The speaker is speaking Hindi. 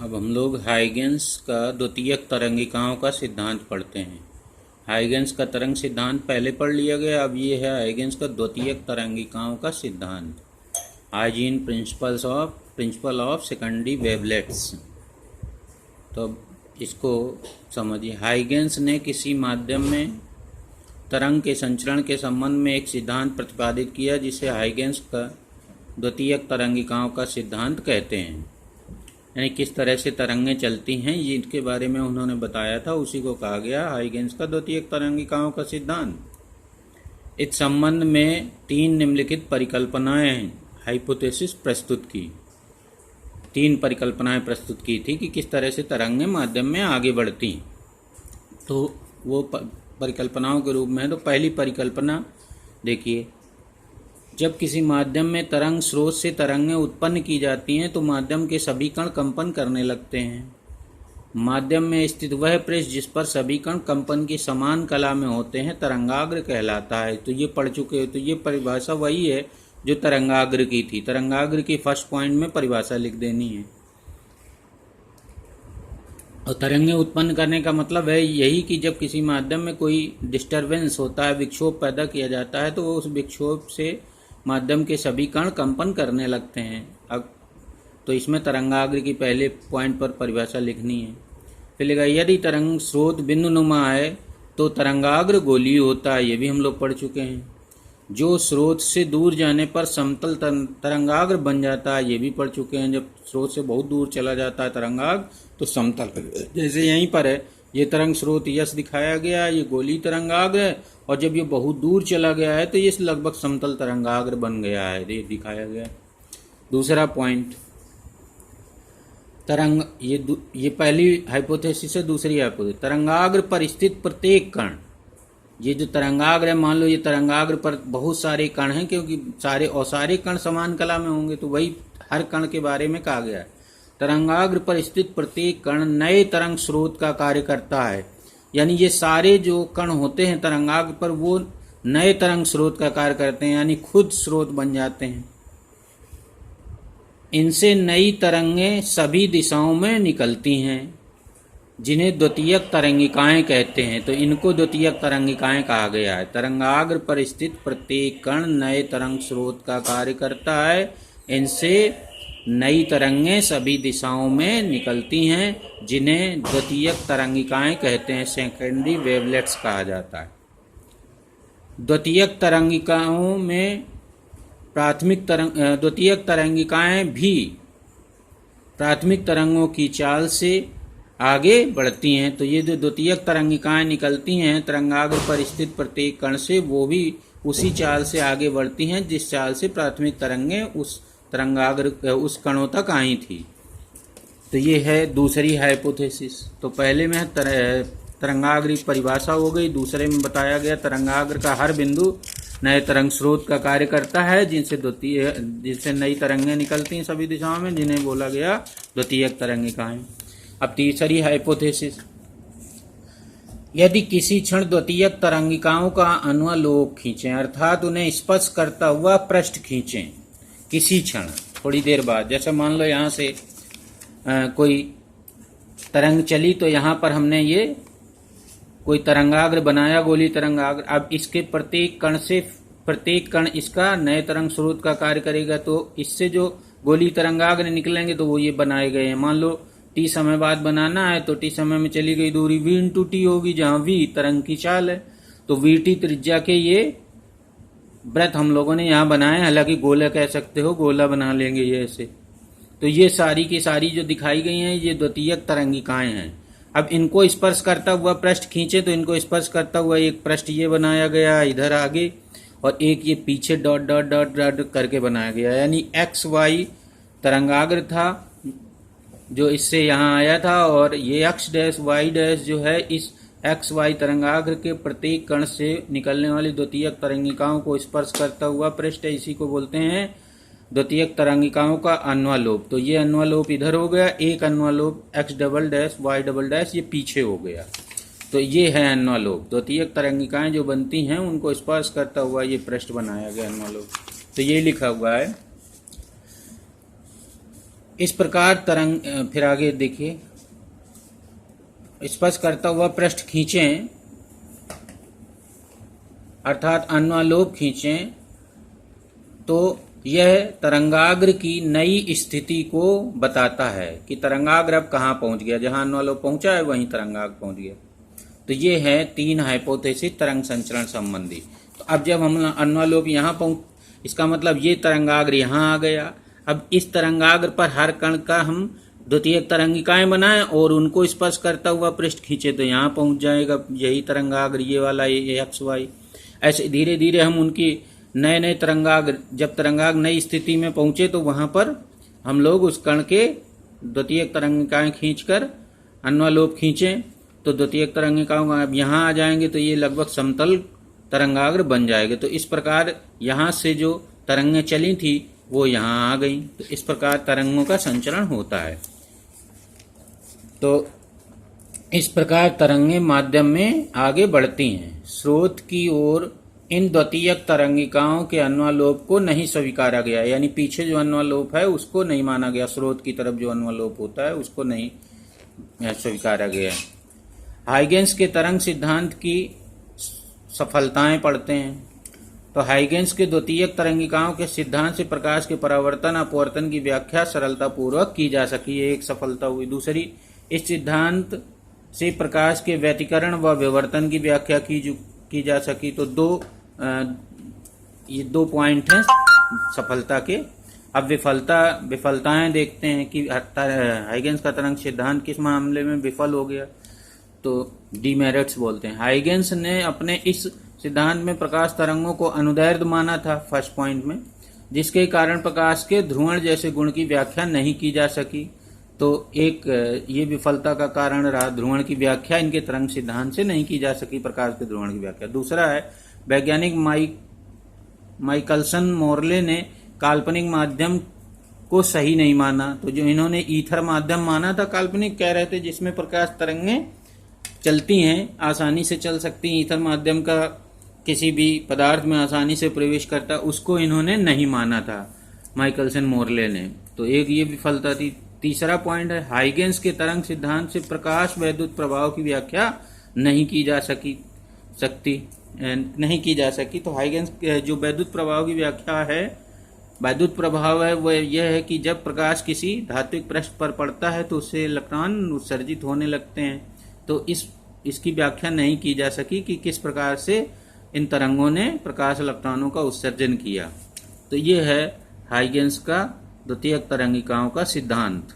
अब हम लोग हाइगेंस का द्वितीयक तरंगिकाओं का सिद्धांत पढ़ते हैं। हाइगेंस का तरंग सिद्धांत पहले पढ़ लिया गया। अब ये है हाइगेंस का द्वितीयक तरंगिकाओं का सिद्धांत, hygiene principle of secondary wavelets. तो अब इसको समझिए। हाइगेंस ने किसी माध्यम में तरंग के संचरण के संबंध में एक सिद्धांत प्रतिपादित किया जिसे हाइगेंस का द्वितीयक तरंगिकाओं का सिद्धांत कहते हैं। यानी किस तरह से तरंगें चलती हैं जिनके बारे में उन्होंने बताया था, उसी को कहा गया हाइगेंस का द्वितीयक तरंगिकाओं का सिद्धांत। इस संबंध में 3 निम्नलिखित परिकल्पनाएं हाइपोथेसिस प्रस्तुत की। 3 परिकल्पनाएं प्रस्तुत की थी कि किस तरह से तरंगें माध्यम में आगे बढ़ती। तो वो परिकल्पनाओं के रूप में है। तो पहली परिकल्पना देखिए, जब किसी माध्यम में तरंग स्रोत से तरंगें उत्पन्न की जाती हैं तो माध्यम के सभी कण कंपन करने लगते हैं। माध्यम में स्थित वह पृष्ठ जिस पर सभी कण कंपन की समान कला में होते हैं तरंगाग्र कहलाता है। तो ये पढ़ चुके हो। तो ये परिभाषा वही है जो तरंगाग्र की थी। तरंगाग्र की फर्स्ट पॉइंट में परिभाषा लिख देनी है। और तरंगें उत्पन्न करने का मतलब है यही कि जब किसी माध्यम में कोई डिस्टरबेंस होता है, विक्षोभ पैदा किया जाता है, तो उस विक्षोभ से माध्यम के सभी कण कंपन करने लगते हैं। अब तो इसमें तरंगाग्र की पहले पॉइंट पर परिभाषा लिखनी है। फिर लिखा, यदि तरंग स्रोत बिंदुनुमा है तो तरंगाग्र गोलीय होता है। ये भी हम लोग पढ़ चुके हैं। जो स्रोत से दूर जाने पर समतल तरंगाग्र बन जाता है, ये भी पढ़ चुके हैं। जब स्रोत से बहुत दूर चला जाता है तरंगाग्र तो समतल, जैसे यहीं पर है ये तरंग स्रोत यस दिखाया गया, ये गोलीय तरंगाग्र है। और जब ये बहुत दूर चला गया है तो ये लगभग समतल तरंगाग्र बन गया है, ये दिखाया गया। दूसरा पॉइंट, तरंग ये पहली हाइपोथेसिस है। दूसरी हाइपोथेसिस, तरंगाग्र पर स्थित प्रत्येक कण, ये जो तरंगाग्र है, मान लो ये तरंगाग्र पर बहुत सारे कण हैं, क्योंकि सारे कण समान कला में होंगे तो वही हर कण के बारे में कहा गया है। तरंगाग्र पर स्थित प्रत्येक कण नए तरंग स्रोत का कार्य करता है। यानी ये सारे जो कण होते हैं तरंगाग्र पर, वो नए तरंग स्रोत का कार्य करते हैं, यानी खुद स्रोत बन जाते हैं। इनसे नई तरंगें सभी दिशाओं में निकलती हैं, जिन्हें द्वितीयक तरंगिकाएं कहते हैं। तो इनको द्वितीयक तरंगिकाएं कहा गया है। तरंगाग्र पर स्थित प्रत्येक कण नए तरंग स्रोत का कार्य करता है। इनसे नई तरंगें सभी दिशाओं में निकलती हैं, जिन्हें द्वितीयक तरंगिकाएं कहते हैं। सेकेंडरी वेवलेट्स कहा जाता है। द्वितीयक तरंगिकाओं में द्वितीयक तरंगिकाएं भी प्राथमिक तरंगों की चाल से आगे बढ़ती हैं। तो ये जो द्वितीयक तरंगिकाएं निकलती हैं तरंगाग्र पर स्थित प्रत्येक कण से, वो भी उसी चाल से आगे बढ़ती हैं जिस चाल से प्राथमिक तरंगें उस तरंगाग्र उस कणों तक आई थी। तो ये है दूसरी हाइपोथेसिस। तो पहले में तरंगाग्र की परिभाषा हो गई। दूसरे में बताया गया तरंगाग्र का हर बिंदु नए तरंग स्रोत का कार्य करता है, जिनसे नई तरंगें निकलती हैं सभी दिशाओं में, जिन्हें बोला गया द्वितीयक तरंगिकाएं। अब तीसरी हाइपोथेसिस, यदि किसी क्षण द्वितीयक तरंगिकाओं का अनुलोक खींचें, अर्थात उन्हें स्पर्श करता हुआ पृष्ठ खींचें किसी क्षण, थोड़ी देर बाद, जैसे मान लो यहाँ से कोई तरंग चली, तो यहाँ पर हमने ये कोई तरंगाग्र बनाया, गोलीय तरंगाग्र। अब इसके प्रत्येक कण इसका नए तरंग स्रोत का कार्य करेगा। तो इससे जो गोलीय तरंगाग्र निकलेंगे तो वो ये बनाए गए हैं। मान लो टी समय बाद बनाना है, तो टी समय में चली गई दूरी v इंटू टी होगी, जहाँ v तरंग की चाल है। तो vt त्रिज्या के ये वृत्त हम लोगों ने यहाँ बनाए, हालांकि गोला कह सकते हो, गोला बना लेंगे ये ऐसे। तो ये सारी की सारी जो दिखाई गई हैं ये द्वितीयक तरंगिकाएं हैं। अब इनको स्पर्श करता हुआ पृष्ठ खींचे तो इनको स्पर्श करता हुआ एक पृष्ठ ये बनाया गया इधर आगे, और एक ये पीछे डॉट डॉट डॉट डॉट करके बनाया गया। यानी एक्स वाई तरंगाग्र था जो इससे यहाँ आया था, और ये एक्स डैश वाई डैश जो है इस एक्स वाई तरंगाग्र के प्रत्येक कण से निकलने वाली द्वितीयक तरंगिकाओं को स्पर्श करता हुआ पृष्ठ है। इसी को बोलते हैं द्वितीयक तरंगिकाओं का अन्वालोप। तो ये अन्वालोप इधर हो गया, एक अन्वालोप X double dash Y double dash ये पीछे हो गया। तो ये है अन्वालोप। द्वितीयक तरंगिकाएं जो बनती हैं उनको स्पर्श करता हुआ ये पृष्ठ बनाया गया अन्वालोप। तो ये लिखा हुआ है। इस प्रकार तरंग, फिर आगे देखिए, स्पर्श करता हुआ पृष्ठ खींचें अर्थात अन्वालोप खींचें तो यह तरंगाग्र की नई स्थिति को बताता है कि तरंगाग्र अब कहाँ पहुंच गया। जहां अन्वालोप पहुंचा है वहीं तरंगाग्र पहुंच गया। तो ये है 3 हाइपोथेसिस तरंग संचरण संबंधी। तो अब जब हम अन्वालोप यहाँ पहुंच, इसका मतलब ये तरंगाग्र यहाँ आ गया। अब इस तरंगाग्र पर हर कण का हम द्वितीयक तरंगिकाएं बनाएं और उनको स्पर्श करता हुआ पृष्ठ खींचे तो यहाँ पहुंच जाएगा यही तरंगाग्र, ये वाला, ये एक्स वाई। ऐसे धीरे धीरे हम उनकी नए नए तरंगाग्र, जब तरंगाग्र नई स्थिति में पहुंचे तो वहां पर हम लोग उस कण के द्वितीयक तरंगिकाएं खींचकर अन्वालोप खींचें तो द्वितीयक तरंगिकाओं अब यहाँ आ जाएंगे तो ये लगभग समतल तरंगाग्र बन जाएंगे। तो इस प्रकार यहाँ से जो तरंगें चली थी वो यहाँ आ गई। तो इस प्रकार तरंगों का संचरण होता है। तो इस प्रकार तरंगें माध्यम में आगे बढ़ती हैं। स्रोत की ओर इन द्वितीयक तरंगिकाओं के अन्वालोप को नहीं स्वीकारा गया, यानी पीछे जो अन्वालोप है उसको नहीं माना गया। स्रोत की तरफ जो अन्वालोप होता है उसको नहीं स्वीकारा गया। हाइगेंस के तरंग सिद्धांत की सफलताएं पढ़ते हैं। तो हाइगेंस के द्वितीयक तरंगिकाओं के सिद्धांत से प्रकाश के परावर्तन अपवर्तन की व्याख्या सरलतापूर्वक की जा सकी, ये एक सफलता हुई। दूसरी, इस सिद्धांत से प्रकाश के व्यतिकरण व विवर्तन की व्याख्या की जा सकी। तो ये 2 पॉइंट हैं सफलता के। अब विफलताएं देखते हैं कि हाइगेंस का तरंग सिद्धांत किस मामले में विफल हो गया। तो डीमेरिट्स बोलते हैं। हाइगेंस ने अपने इस सिद्धांत में प्रकाश तरंगों को अनुदैर्ध्य माना था फर्स्ट पॉइंट में, जिसके कारण प्रकाश के ध्रुवण जैसे गुण की व्याख्या नहीं की जा सकी। तो एक ये विफलता का कारण रहा, ध्रुवण की व्याख्या इनके तरंग सिद्धांत से नहीं की जा सकी, प्रकाश के ध्रुवण की व्याख्या। दूसरा है, वैज्ञानिक माइकलसन मोरले ने काल्पनिक माध्यम को सही नहीं माना। तो जो इन्होंने ईथर माध्यम माना था, काल्पनिक कह रहे थे, जिसमें प्रकाश तरंगें चलती हैं, आसानी से चल सकती हैं, ईथर माध्यम का किसी भी पदार्थ में आसानी से प्रवेश करता, उसको इन्होंने नहीं माना था माइकलसन मोरले ने। तो एक ये विफलता थी। तीसरा पॉइंट है, हाइगेंस के तरंग सिद्धांत से प्रकाश वैद्युत प्रभाव की व्याख्या नहीं की जा सकी। तो हाइगेंस जो वैद्युत प्रभाव की व्याख्या है, वैद्युत प्रभाव है, वह यह है कि जब प्रकाश किसी धात्विक पृष्ठ पर पड़ता है तो उससे इलेक्ट्रॉन उत्सर्जित होने लगते हैं। तो इसकी व्याख्या नहीं की जा सकी कि किस प्रकार से इन तरंगों ने प्रकाश इलेक्ट्रॉनों का उत्सर्जन किया। तो ये है हाइगेंस का द्वितीयक तरंगिकाओं का सिद्धांत।